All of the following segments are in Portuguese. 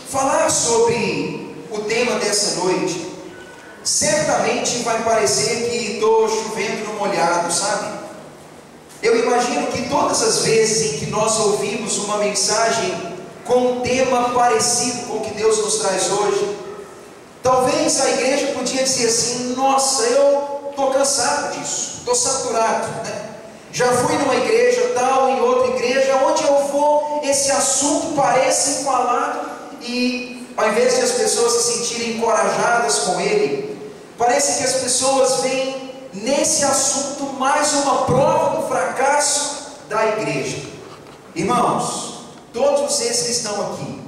Falar sobre o tema dessa noite, certamente vai parecer que estou chovendo no molhado, sabe? Eu imagino que todas as vezes em que nós ouvimos uma mensagem com um tema parecido com o que Deus nos traz hoje, talvez a igreja podia dizer assim: nossa, eu estou cansado disso, estou saturado, né? Já fui numa igreja tal, em outra igreja, onde eu vou, esse assunto parece falado, e ao invés de as pessoas se sentirem encorajadas com ele, parece que as pessoas veem nesse assunto mais uma prova do fracasso da igreja. Irmãos, todos esses que estão aqui,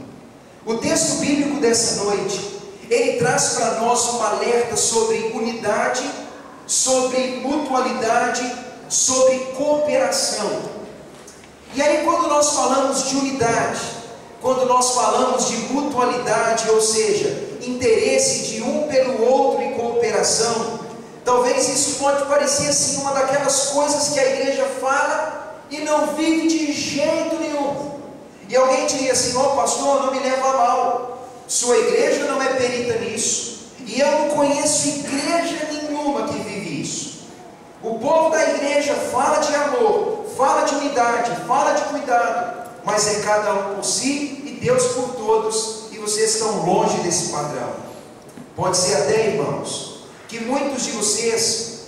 o texto bíblico dessa noite, ele traz para nós um alerta sobre unidade, sobre mutualidade, sobre cooperação. E aí, quando nós falamos de unidade, quando nós falamos de mutualidade, ou seja, interesse de um pelo outro e cooperação, talvez isso pode parecer assim uma daquelas coisas que a igreja fala e não vive de jeito nenhum. E alguém diria assim: ó, pastor, não me leva a mal, sua igreja não é perita nisso, e eu não conheço igreja nenhuma que vive isso. O povo da igreja fala de amor, fala de unidade, fala de cuidado, mas é cada um por si e Deus por todos, e vocês estão longe desse padrão. Pode ser até, irmãos, que muitos de vocês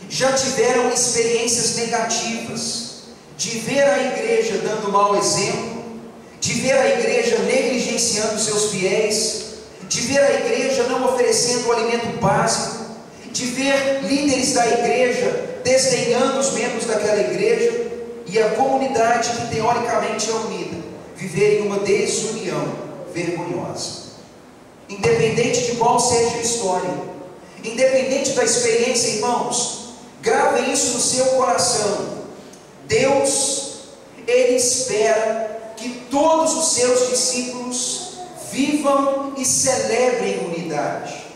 já tiveram experiências negativas de ver a igreja dando mau exemplo, de ver a igreja negligenciando seus fiéis, de ver a igreja não oferecendo o alimento básico, de ver líderes da igreja desdenhando os membros daquela igreja, e a comunidade que teoricamente é unida viver em uma desunião vergonhosa. Independente de qual seja a história, independente da experiência, irmãos, gravem isso no seu coração. Deus, Ele espera que todos os seus discípulos vivam e celebrem unidade.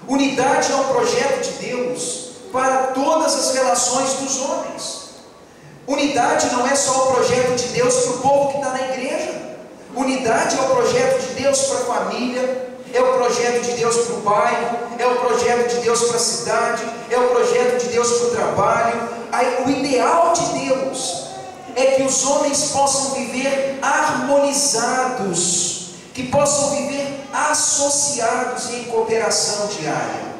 Unidade é um projeto de Deus para todas as relações dos homens. Unidade não é só o projeto de Deus para o povo que está na igreja. Unidade é o projeto de Deus para a família, é o projeto de Deus para o bairro, é o projeto de Deus para a cidade, é o projeto de Deus para o trabalho. O ideal de Deus é que os homens possam viver harmonizados, que possam viver associados e em cooperação diária.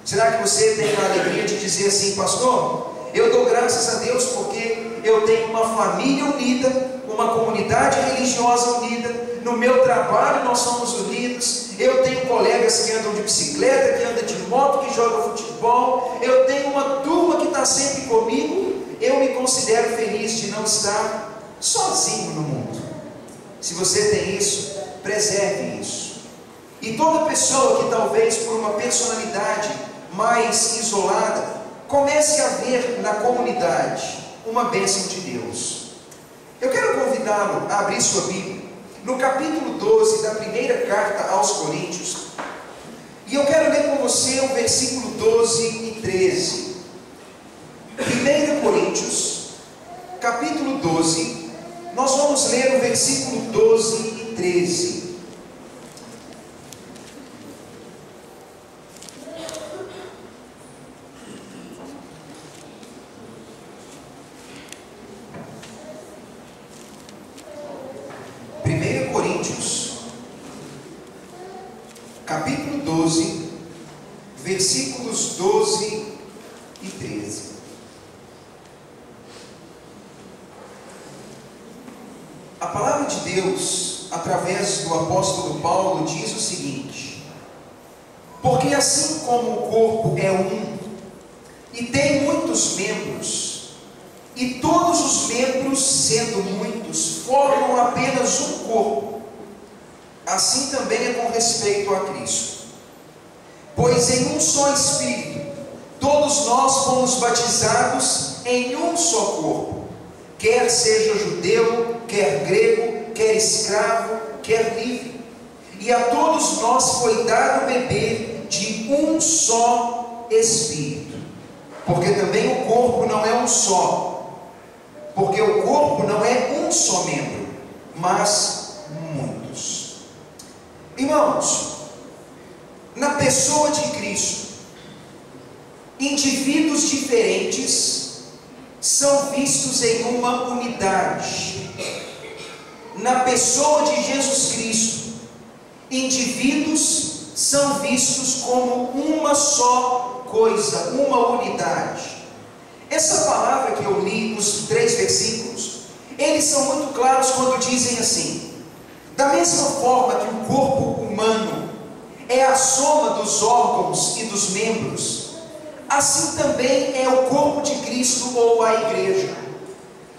Será que você tem a alegria de dizer assim: pastor, eu dou graças a Deus porque eu tenho uma família unida, uma comunidade religiosa unida, no meu trabalho nós somos unidos, eu tenho colegas que andam de bicicleta, que andam de moto, que jogam futebol, eu tenho uma turma que está sempre comigo, eu me considero feliz de não estar sozinho no mundo. Se você tem isso, preserve isso. E toda pessoa que talvez por uma personalidade mais isolada, comece a ver na comunidade uma bênção de Deus. Eu quero convidá-lo a abrir sua Bíblia no capítulo 12 da primeira carta aos Coríntios, e eu quero ler com você o versículo 12 e 13. 1 Coríntios, capítulo 12, nós vamos ler o versículo 12 e 13. Capítulo 12, versículos 12 e 13. A palavra de Deus, através do apóstolo Paulo, diz o seguinte: porque assim como o corpo é um, e tem muitos membros, e todos os membros, sendo muitos, formam apenas um corpo, assim também é com respeito a Cristo. Pois em um só Espírito, todos nós fomos batizados em um só corpo, quer seja judeu, quer grego, quer escravo, quer livre, e a todos nós foi dado beber de um só Espírito, porque também o corpo não é um só, porque o corpo não é um só membro, mas muitos. Irmãos, na pessoa de Cristo, indivíduos diferentes são vistos em uma unidade. Na pessoa de Jesus Cristo, indivíduos são vistos como uma só coisa, uma unidade. Essa palavra que eu li nos 3 versículos, eles são muito claros quando dizem assim: da mesma forma que o corpo humano é a soma dos órgãos e dos membros, assim também é o corpo de Cristo ou a igreja.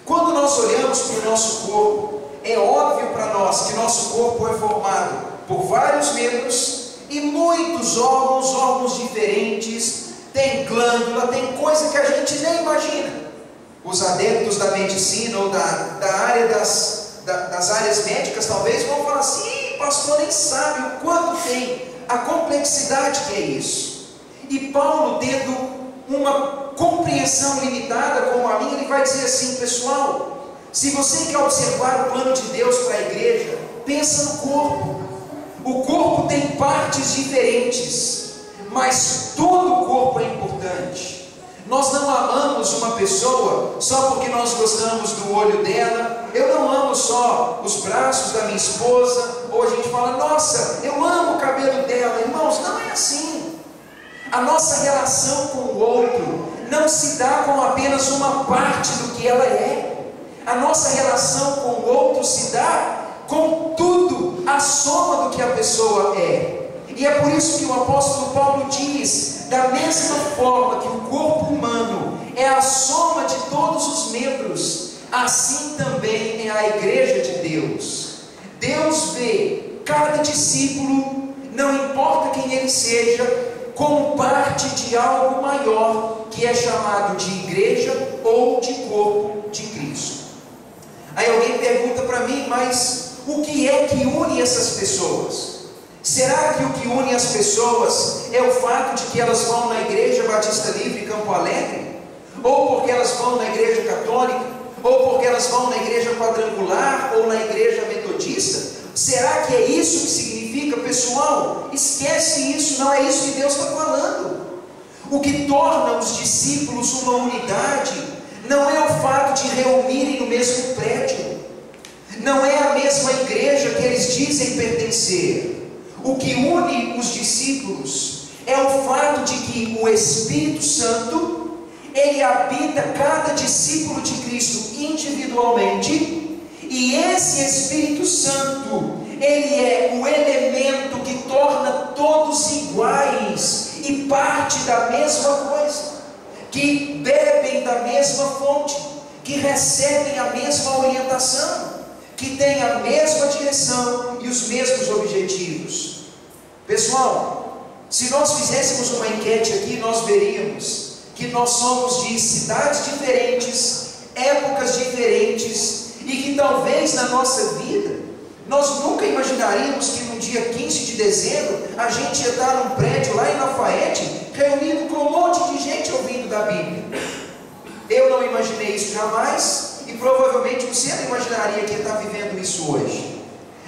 Quando nós olhamos para o nosso corpo, é óbvio para nós que nosso corpo é formado por vários membros e muitos órgãos diferentes, tem glândula, tem coisa que a gente nem imagina. Os adeptos da medicina ou da área das áreas médicas talvez vão falar assim: pastor, nem sabe o quanto tem, a complexidade que é isso. E Paulo, tendo uma compreensão limitada como a minha, ele vai dizer assim: pessoal, se você quer observar o plano de Deus para a igreja, pensa no corpo. O corpo tem partes diferentes, mas todo o corpo é importante. Nós não amamos uma pessoa só porque nós gostamos do olho dela. Eu não amo só os braços da minha esposa, ou a gente fala: nossa, eu amo o cabelo dela. Irmãos, não é assim. A nossa relação com o outro não se dá com apenas uma parte do que ela é. A nossa relação com o outro se dá com tudo, a soma do que a pessoa é. E é por isso que o apóstolo Paulo diz: da mesma forma que o corpo humano é a soma de todos os membros, assim também é a igreja de Deus. Deus vê cada discípulo, não importa quem ele seja, como parte de algo maior, que é chamado de igreja ou de corpo de Cristo. Aí alguém pergunta para mim: mas o que é que une essas pessoas? Será que o que une as pessoas é o fato de que elas vão na Igreja Batista Livre Campo Alegre? Ou porque elas vão na Igreja Católica? Ou porque elas vão na Igreja Quadrangular? Ou na Igreja Metodista? Será que é isso que significa? Pessoal, esquece isso, não é isso que Deus está falando. O que torna os discípulos uma unidade não é o fato de reunirem no mesmo prédio, não é a mesma igreja que eles dizem pertencer. O que une os discípulos é o fato de que o Espírito Santo, ele habita cada discípulo de Cristo individualmente, e esse Espírito Santo, ele é o elemento que torna todos iguais e parte da mesma coisa, que bebem da mesma fonte, que recebem a mesma orientação, que têm a mesma direção e os mesmos objetivos. Pessoal, se nós fizéssemos uma enquete aqui, nós veríamos que nós somos de cidades diferentes, épocas diferentes, e que talvez na nossa vida nós nunca imaginaríamos que no dia 15 de dezembro a gente ia estar num prédio lá em Lafayette, reunido com um monte de gente ouvindo da Bíblia. Eu não imaginei isso jamais, e provavelmente você não imaginaria que ia estar vivendo isso hoje.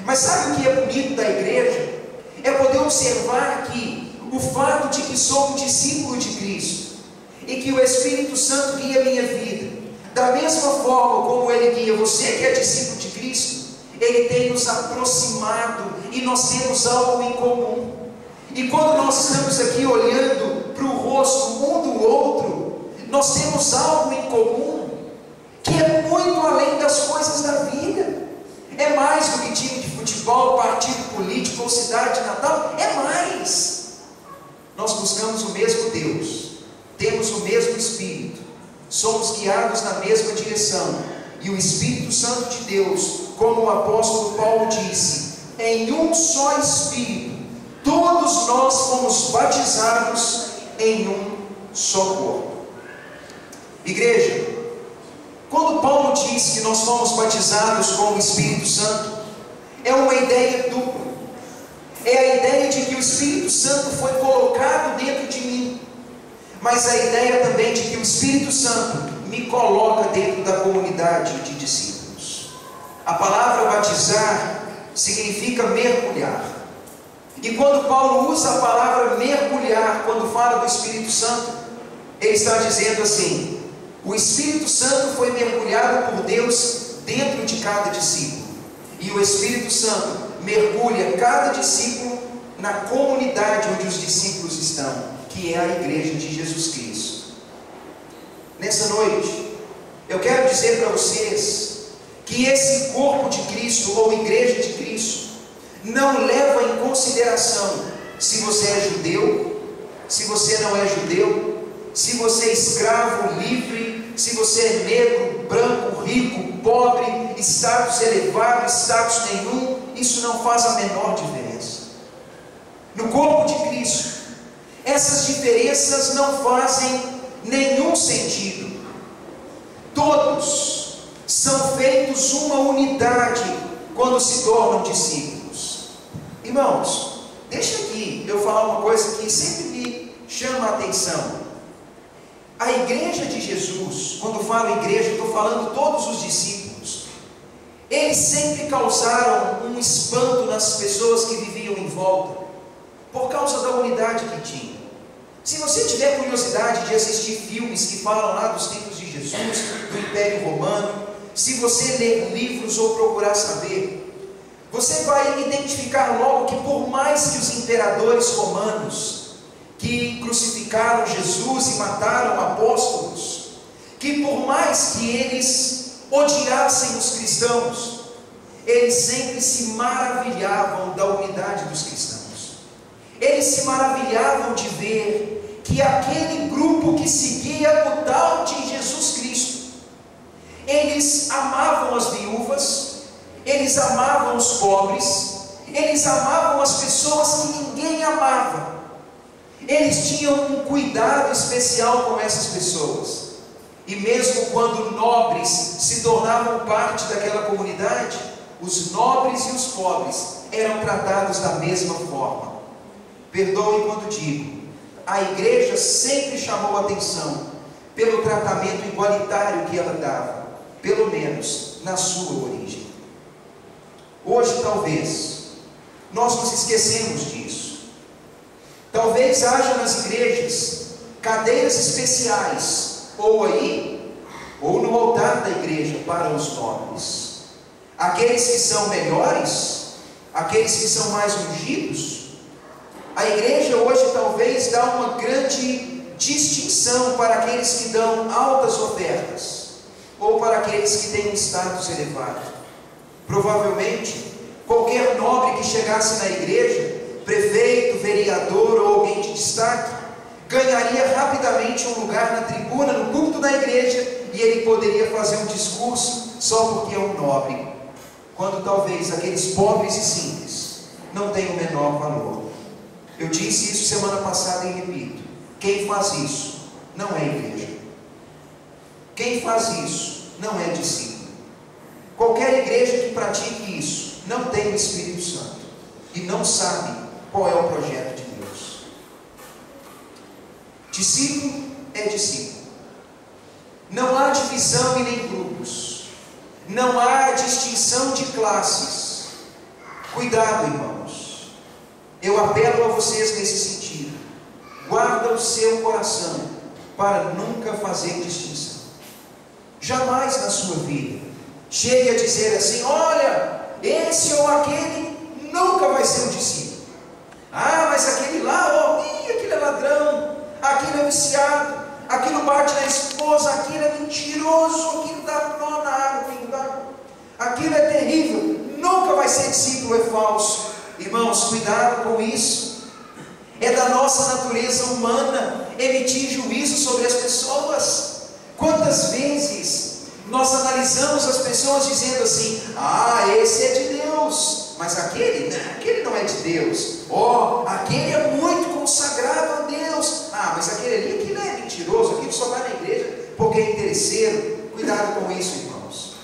Mas sabe o que é bonito da igreja? É poder observar aqui o fato de que somos discípulos de Cristo, e que o Espírito Santo guia a minha vida, da mesma forma como Ele guia você que é discípulo de Cristo. Ele tem nos aproximado, e nós temos algo em comum. E quando nós estamos aqui olhando para o rosto um do outro, nós temos algo em comum, que é muito além das coisas da vida. É mais do que time de futebol, partido político ou cidade de Natal. É mais. Nós buscamos o mesmo Deus, temos o mesmo Espírito, somos guiados na mesma direção, e o Espírito Santo de Deus, como o apóstolo Paulo disse, em um só Espírito, todos nós fomos batizados em um só corpo. Igreja, quando Paulo diz que nós fomos batizados com o Espírito Santo, é uma ideia dupla. É a ideia de que o Espírito Santo foi colocado dentro de mim, mas a ideia também de que o Espírito Santo me coloca dentro da comunidade de discípulos. A palavra batizar significa mergulhar. E quando Paulo usa a palavra mergulhar, quando fala do Espírito Santo, ele está dizendo assim: o Espírito Santo foi mergulhado por Deus dentro de cada discípulo, e o Espírito Santo mergulha cada discípulo na comunidade onde os discípulos estão, que é a igreja de Jesus Cristo. Nessa noite, eu quero dizer para vocês que esse corpo de Cristo, ou igreja de Cristo, não leva em consideração se você é judeu, se você não é judeu, se você é escravo, livre, se você é negro, branco, rico, pobre, status elevado, status nenhum. Isso não faz a menor diferença. No corpo de Cristo, essas diferenças não fazem nenhum sentido. Todos são feitos uma unidade quando se tornam discípulos. Irmãos, deixa aqui eu falar uma coisa que sempre me chama a atenção. A igreja de Jesus, quando falo igreja, estou falando todos os discípulos, eles sempre causaram um espanto nas pessoas que viviam em volta, por causa da unidade que tinha. Se você tiver curiosidade de assistir filmes que falam lá dos tempos de Jesus, do Império Romano, se você ler livros ou procurar saber, você vai identificar logo que por mais que os imperadores romanos, que crucificaram Jesus e mataram apóstolos, que por mais que eles odiassem os cristãos, eles sempre se maravilhavam da unidade dos cristãos. Eles se maravilhavam de ver que aquele grupo que seguia o tal de Jesus Cristo, eles amavam as viúvas, eles amavam os pobres, eles amavam as pessoas que ninguém amava. Eles tinham um cuidado especial com essas pessoas. E mesmo quando nobres se tornavam parte daquela comunidade, os nobres e os pobres eram tratados da mesma forma. Perdoem quando digo, a igreja sempre chamou atenção pelo tratamento igualitário que ela dava, pelo menos na sua origem. Hoje talvez nós nos esquecemos disso. Talvez haja nas igrejas cadeiras especiais, ou aí, ou no altar da igreja, para os nobres. Aqueles que são melhores, aqueles que são mais ungidos. A igreja hoje talvez dá uma grande distinção para aqueles que dão altas ofertas, ou para aqueles que têm um status elevado. Provavelmente, qualquer nobre que chegasse na igreja, prefeito, vereador ou alguém de destaque, ganharia rapidamente um lugar na tribuna, no púlpito da igreja, e ele poderia fazer um discurso só porque é um nobre, quando talvez aqueles pobres e simples não tenham o menor valor. Eu disse isso semana passada e repito: quem faz isso não é igreja. Quem faz isso não é discípulo. Qualquer igreja que pratique isso não tem o Espírito Santo e não sabe qual é o projeto de Deus. Discípulo é discípulo. Não há divisão e nem grupos. Não há distinção de classes. Cuidado, irmãos. Eu apelo a vocês nesse sentido. Guarda o seu coração para nunca fazer distinção. Jamais na sua vida chegue a dizer assim: olha, esse ou aquele nunca vai ser um discípulo. Ah, mas aquele lá, aquele é ladrão, aquele é viciado, aquilo bate na esposa, aquilo é mentiroso, aquilo dá nó na água, aquilo é terrível, nunca vai ser discípulo, é falso. Irmãos, cuidado com isso. É da nossa natureza humana emitir juízo sobre as pessoas. Quantas vezes nós analisamos as pessoas dizendo assim: ah, esse é de Deus, mas aquele não é de Deus. Aquele é muito consagrado a Deus. Ah, mas aquele é mentiroso, aquele só vai na igreja porque é interesseiro. Cuidado com isso, irmãos.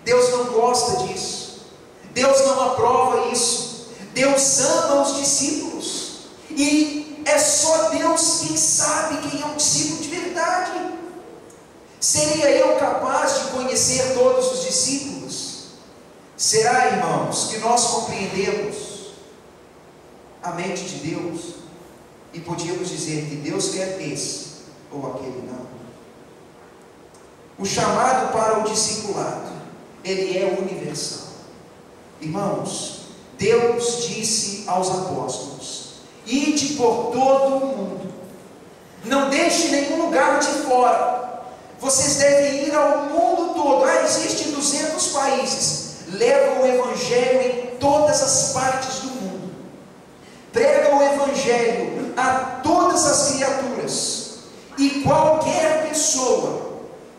Deus não gosta disso. Deus não aprova isso. Deus ama os discípulos, e é só Deus quem sabe quem é um discípulo de verdade. Seria eu capaz de conhecer todos os discípulos? Será, irmãos, que nós compreendemos a mente de Deus e podíamos dizer que Deus quer esse ou aquele não. O chamado para o discipulado, ele é universal. Irmãos, Deus disse aos apóstolos: ide por todo o mundo, não deixe nenhum lugar de fora, vocês devem ir ao mundo todo. Existem 200 países, leva o evangelho em todas as partes do mundo, prega o evangelho a todas as criaturas, e qualquer pessoa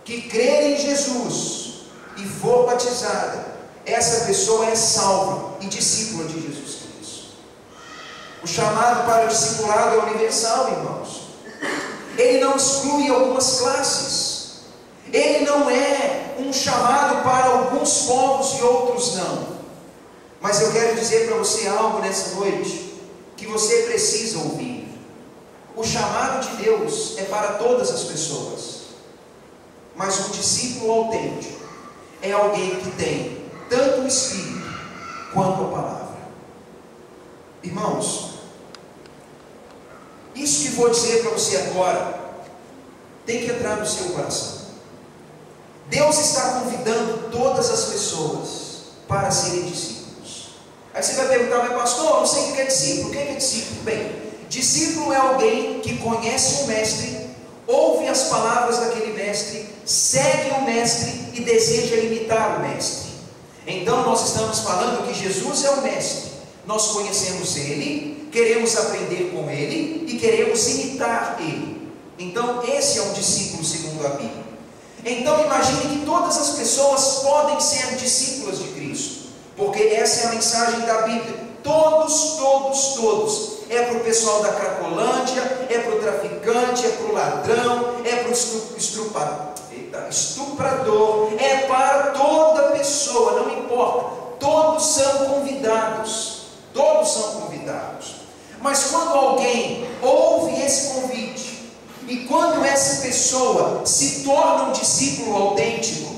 que crer em Jesus e for batizada, essa pessoa é salva e discípula de Jesus Cristo. O chamado para o discipulado é universal, irmãos. Ele não exclui algumas classes. Ele não é um chamado para alguns povos e outros não. Mas eu quero dizer para você algo nessa noite que você precisa ouvir. O chamado de Deus é para todas as pessoas. Mas um discípulo autêntico é alguém que tem tanto o Espírito quanto a palavra. Irmãos, isso que vou dizer para você agora tem que entrar no seu coração. Deus está convidando todas as pessoas para serem discípulos. Aí você vai perguntar: mas pastor, eu não sei o que é discípulo. O que é discípulo? Bem, discípulo é alguém que conhece o mestre, ouve as palavras daquele mestre, segue o mestre e deseja imitar o mestre. Então nós estamos falando que Jesus é o mestre, nós conhecemos ele, queremos aprender com ele e queremos imitar ele. Então esse é um discípulo segundo a Bíblia. Então imagine que todas as pessoas podem ser discípulas de Cristo, porque essa é a mensagem da Bíblia. Todos, todos, todos. É para o pessoal da Cracolândia, é para o traficante, é para o ladrão, é para o estuprador, é para toda pessoa, não importa. Todos são convidados. Todos são convidados. Mas quando alguém ouve esse convite, e quando essa pessoa se torna um discípulo autêntico,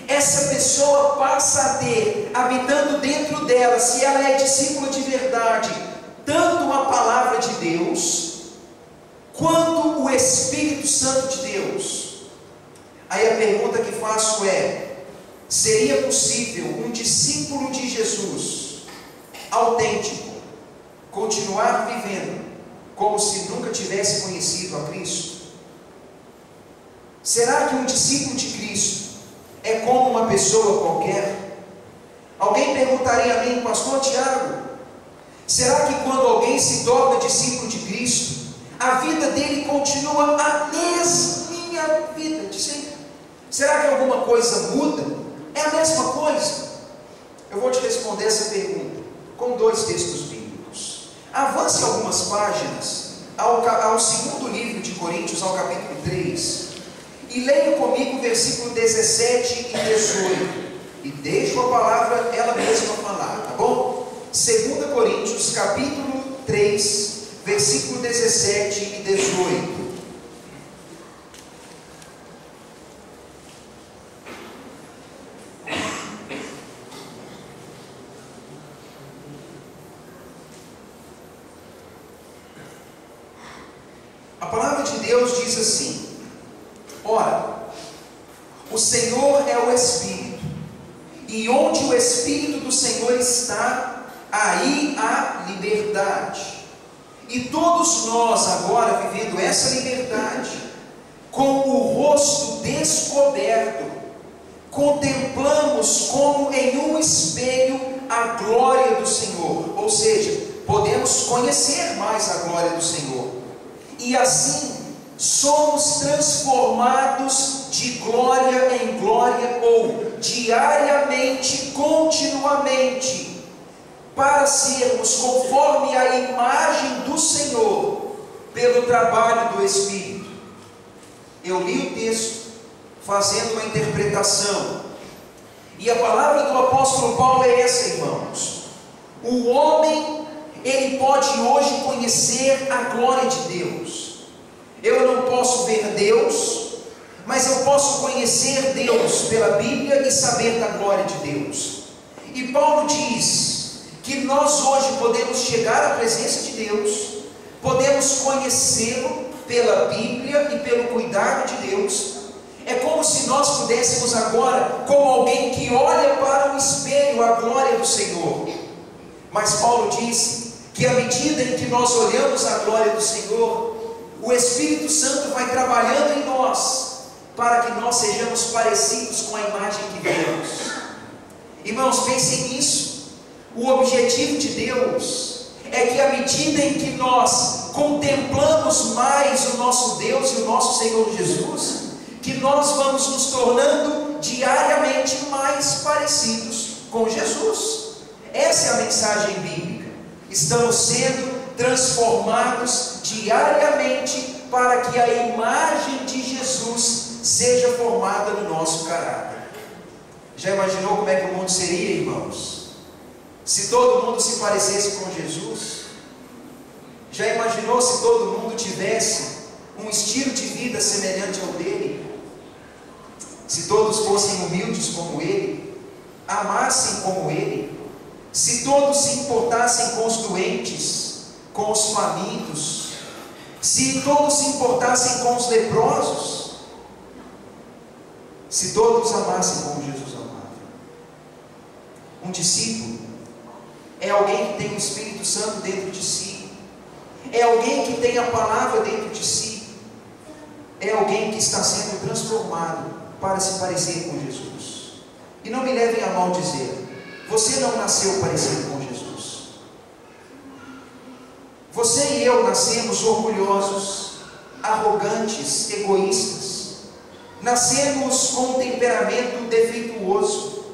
essa pessoa passa a ter, habitando dentro dela, se ela é discípula de verdade, tanto a palavra de Deus, quanto o Espírito Santo de Deus. Aí a pergunta que faço é: seria possível um discípulo de Jesus, autêntico, continuar vivendo como se nunca tivesse conhecido a Cristo? Será que um discípulo de Cristo é como uma pessoa qualquer? Alguém perguntaria a mim: pastor Tiago, será que quando alguém se torna discípulo de Cristo, a vida dele continua a mesma vida de sempre? Será que alguma coisa muda? É a mesma coisa? Eu vou te responder essa pergunta com 2 textos bíblicos. Avance algumas páginas ao segundo livro de Coríntios, ao capítulo 3, e leia comigo o versículo 17 e 18, e deixo a palavra ela mesma falar, tá bom? 2 Coríntios, capítulo 3, versículo 17 e 18. A palavra de Deus diz assim: ora, o Senhor é o Espírito, e onde o Espírito do Senhor está, aí há liberdade. E todos nós agora, vivendo essa liberdade, com o rosto descoberto, contemplamos como em um espelho a glória do Senhor. Ou seja, podemos conhecer mais a glória do Senhor. E assim somos transformados de glória em glória, ou diariamente, continuamente, para sermos conforme a imagem do Senhor, pelo trabalho do Espírito. Eu li o texto, fazendo uma interpretação, e a palavra do apóstolo Paulo é essa, irmãos: o homem, ele pode hoje conhecer a glória de Deus. Eu não posso ver Deus, mas eu posso conhecer Deus pela Bíblia e saber da glória de Deus. E Paulo diz que nós hoje podemos chegar à presença de Deus, podemos conhecê-lo pela Bíblia e pelo cuidado de Deus. É como se nós pudéssemos agora, como alguém que olha para o espelho, a glória do Senhor. Mas Paulo disse que à medida em que nós olhamos a glória do Senhor, o Espírito Santo vai trabalhando em nós, para que nós sejamos parecidos com a imagem que vemos. Irmãos, pensem nisso. O objetivo de Deus é que à medida em que nós contemplamos mais o nosso Deus e o nosso Senhor Jesus, que nós vamos nos tornando diariamente mais parecidos com Jesus. Essa é a mensagem bíblica. Estamos sendo transformados diariamente para que a imagem de Jesus seja formada no nosso caráter. Já imaginou como é que o mundo seria, irmãos? Se todo mundo se parecesse com Jesus? Já imaginou se todo mundo tivesse um estilo de vida semelhante ao dele? Se todos fossem humildes como ele, amassem como ele, se todos se importassem com os doentes, com os famintos, se todos se importassem com os leprosos, se todos amassem como Jesus amava. Um discípulo é alguém que tem o Espírito Santo dentro de si, é alguém que tem a palavra dentro de si, é alguém que está sendo transformado para se parecer com Jesus. E não me levem a mal dizer, você não nasceu parecido com Jesus. Você e eu nascemos orgulhosos, arrogantes, egoístas. Nascemos com um temperamento defeituoso.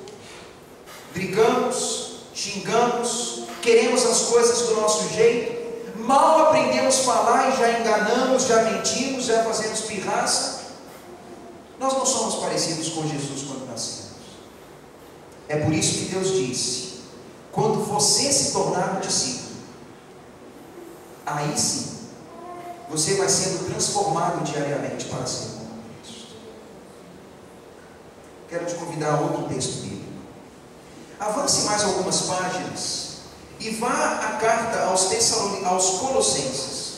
Brigamos, xingamos, queremos as coisas do nosso jeito. Mal aprendemos a falar e já enganamos, já mentimos, já fazemos pirraça. Nós não somos parecidos com Jesus quando nascemos. É por isso que Deus disse: quando você se tornar um discípulo, aí sim, você vai sendo transformado diariamente para ser como Cristo. Quero te convidar a outro texto bíblico. Avance mais algumas páginas e vá à carta aos Colossenses.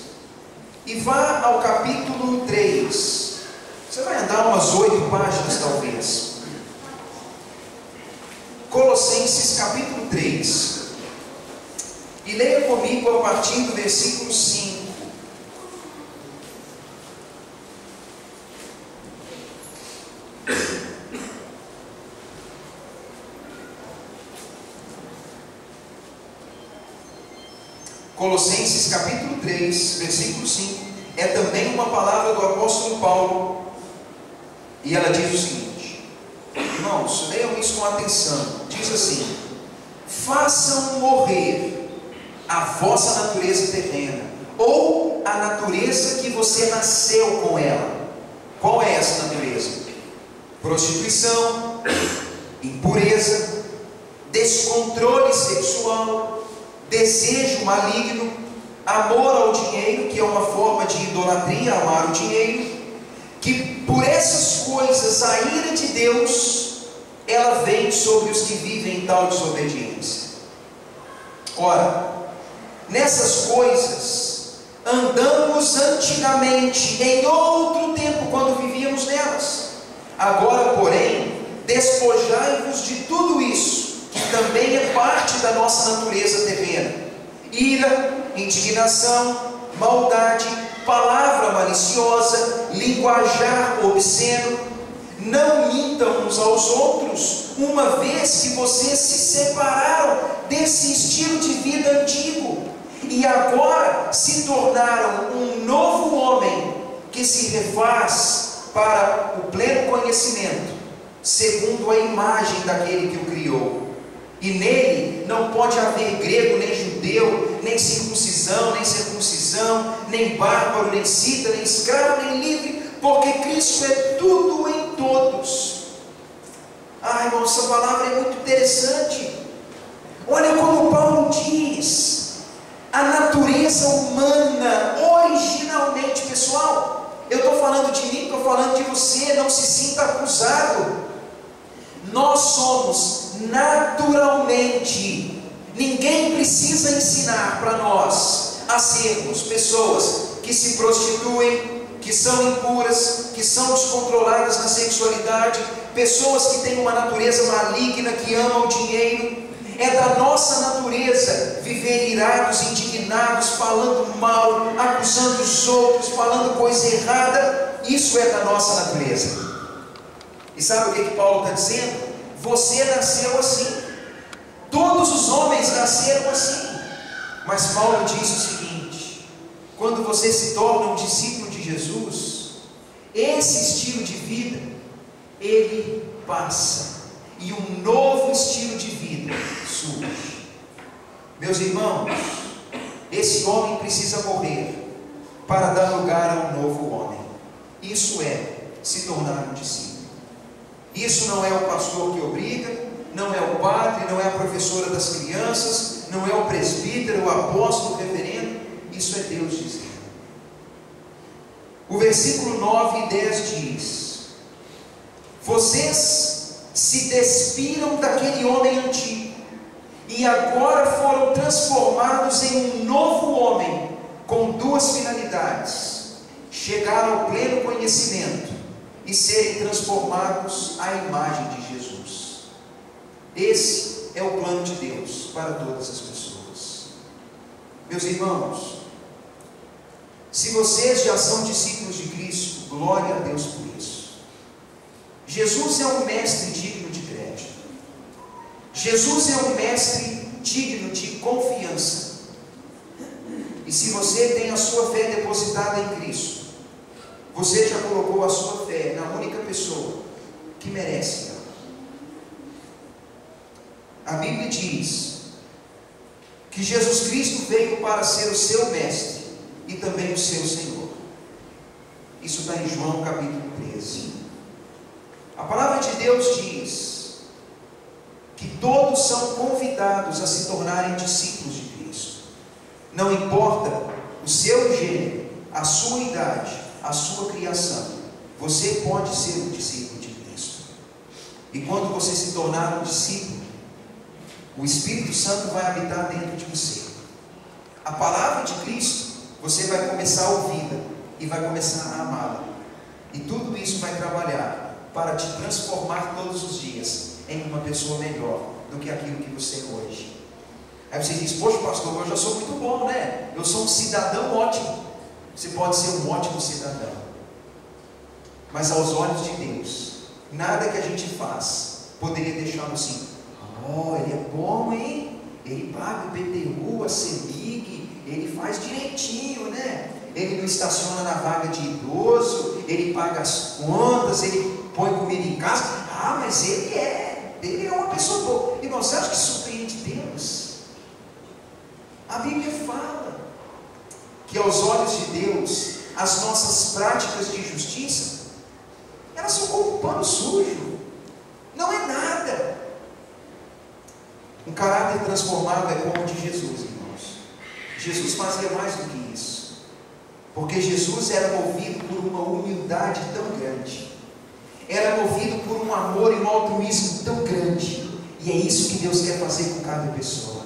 E vá ao capítulo 3. Você vai andar umas 8 páginas talvez. Colossenses capítulo 3. E leia comigo a partir do versículo 5. Colossenses capítulo 3, versículo 5. É também uma palavra do apóstolo Paulo. E ela diz o seguinte: irmãos, leiam isso com atenção. Diz assim: façam morrer a vossa natureza terrena, ou a natureza que você nasceu com ela. Qual é essa natureza? Prostituição, impureza, descontrole sexual, desejo maligno, amor ao dinheiro, que é uma forma de idolatria, amar o dinheiro. Que por essas coisas a ira de Deus, ela vem sobre os que vivem em tal desobediência. Ora, nessas coisas andamos antigamente, em outro tempo, quando vivíamos nelas. Agora, porém, despojai-vos de tudo isso, que também é parte da nossa natureza terrena: ira, indignação, maldade, palavra maliciosa, linguajar obsceno. Não mintam uns aos outros, uma vez que vocês se separaram desse estilo de vida antigo e agora se tornaram um novo homem que se refaz para o pleno conhecimento, segundo a imagem daquele que o criou. E nele não pode haver grego, nem judeu, nem circuncisão, nem circuncisão, nem bárbaro, nem cita, nem escravo, nem livre, porque Cristo é tudo em todos. Ah, irmão, essa palavra é muito interessante. Olha como Paulo diz: a natureza humana, originalmente, pessoal, eu estou falando de mim, estou falando de você, não se sinta acusado. Nós somos naturalmente Ninguém precisa ensinar para nós a sermos pessoas que se prostituem, que são impuras, que são descontroladas na sexualidade, pessoas que têm uma natureza maligna, que amam o dinheiro. É da nossa natureza viver irados, indignados, falando mal, acusando os outros, falando coisa errada. Isso é da nossa natureza. E sabe o que Paulo está dizendo? Você nasceu assim. Todos os homens nasceram assim. Mas Paulo diz o seguinte: quando você se torna um discípulo de Jesus, esse estilo de vida, ele passa, e um novo estilo de vida surge. Meus irmãos, esse homem precisa morrer para dar lugar a um novo homem. Isso é se tornar um discípulo. Isso não é o pastor que obriga, não é o padre, não é a professora das crianças, não é o presbítero, o apóstolo, o reverendo. Isso é Deus dizendo. O versículo 9 e 10 diz: vocês se despiram daquele homem antigo e agora foram transformados em um novo homem, com duas finalidades: chegar ao pleno conhecimento e serem transformados à imagem de Jesus. Esse é o plano de Deus para todas as pessoas. Meus irmãos, se vocês já são discípulos de Cristo, glória a Deus por isso. Jesus é um mestre digno de crédito. Jesus é um mestre digno de confiança. E se você tem a sua fé depositada em Cristo, você já colocou a sua fé na única pessoa que merece ela. A Bíblia diz que Jesus Cristo veio para ser o seu mestre e também o seu Senhor. Isso está em João capítulo 13. A palavra de Deus diz que todos são convidados a se tornarem discípulos de Cristo. Não importa o seu gênero, a sua idade, a sua criação, você pode ser um discípulo de Cristo. E quando você se tornar um discípulo, o Espírito Santo vai habitar dentro de você. A palavra de Cristo, você vai começar a ouvi-la e vai começar a amá-la. E tudo isso vai trabalhar para te transformar todos os dias em uma pessoa melhor do que aquilo que você é hoje. Aí você diz: poxa pastor, eu já sou muito bom, né? Eu sou um cidadão ótimo. Você pode ser um ótimo cidadão, mas aos olhos de Deus, nada que a gente faz poderia deixá-lo assim: oh, ele é bom, hein? Ele paga o IPTU, a CEMIG, ele faz direitinho, né? Ele não estaciona na vaga de idoso, ele paga as contas, ele põe comida em casa. Ah, mas ele é uma pessoa boa. Irmão, você acha que surpreende Deus? A Bíblia fala que aos olhos de Deus, as nossas práticas de justiça, elas são como um pano sujo, não é nada. Um caráter transformado é como o de Jesus, irmãos. Jesus fazia mais do que isso, porque Jesus era movido por uma humildade tão grande, era movido por um amor e um altruísmo tão grande. E é isso que Deus quer fazer com cada pessoa.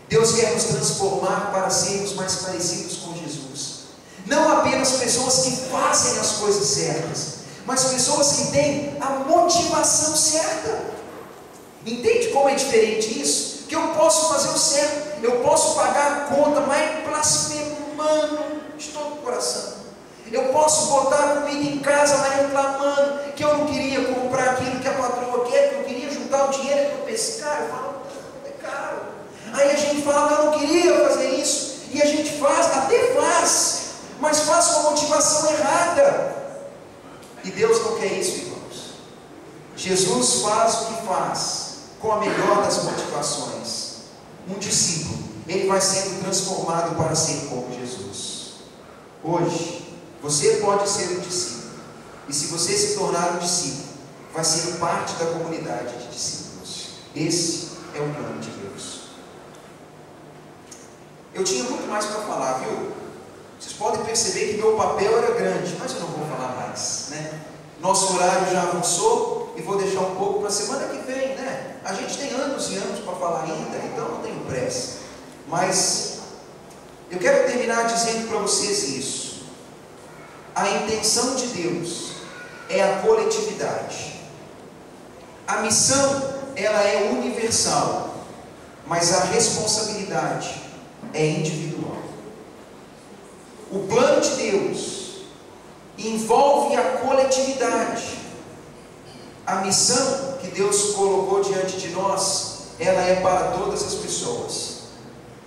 Deus quer nos transformar para sermos mais parecidos com Jesus. Não apenas pessoas que fazem as coisas certas, mas pessoas que têm a motivação certa. Entende como é diferente isso? Que eu posso fazer o certo, eu posso pagar a conta, mas blasfemando de todo o coração. Eu posso botar a comida em casa, mas reclamando que eu não queria comprar aquilo que a patroa quer, que eu queria juntar o dinheiro para pescar. Eu falo: é caro. Aí a gente fala: eu não queria fazer isso. E a gente faz, até faz, mas faz com a motivação errada. E Deus não quer isso, irmãos. Jesus faz o que faz com a melhor das motivações. Um discípulo, ele vai sendo transformado para ser como Jesus. Hoje, você pode ser um discípulo. E se você se tornar um discípulo, vai ser parte da comunidade de discípulos. Esse é o plano de Deus. Eu tinha muito mais para falar, viu? Vocês podem perceber que meu papel era grande, mas eu não vou falar mais, né? Nosso horário já avançou e vou deixar um pouco para a semana que vem, né? A gente tem anos e anos para falar ainda, então não tenho pressa. Mas eu quero terminar dizendo para vocês isso. A intenção de Deus é a coletividade. A missão, ela é universal, mas a responsabilidade é individual. O plano de Deus envolve a coletividade. A missão que Deus colocou diante de nós, ela é para todas as pessoas,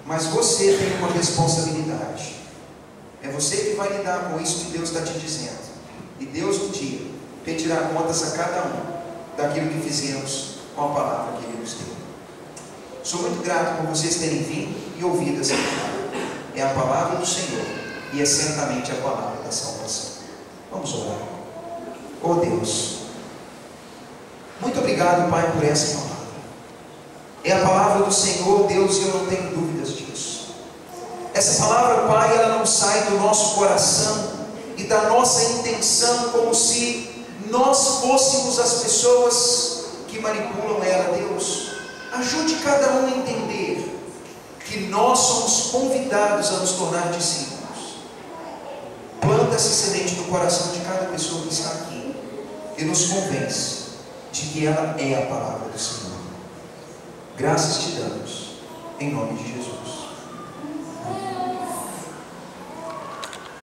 mas você tem uma responsabilidade. É você que vai lidar com isso que Deus está te dizendo, e Deus um dia pedirá contas a cada um daquilo que fizemos com a palavra que Ele nos deu. Sou muito grato por vocês terem vindo e ouvido essa palavra. É a palavra do Senhor, e é certamente a palavra da salvação. Vamos orar. Oh Deus, muito obrigado, Pai, por essa palavra. É a palavra do Senhor, Deus, e eu não tenho dúvidas disso. Essa palavra, Pai, ela não sai do nosso coração e da nossa intenção como se nós fôssemos as pessoas que manipulam ela. Deus, ajude cada um a entender que nós somos convidados a nos tornar discípulos. Planta essa semente no coração de cada pessoa que está aqui e nos convence de que ela é a palavra do Senhor. Graças te damos, em nome de Jesus.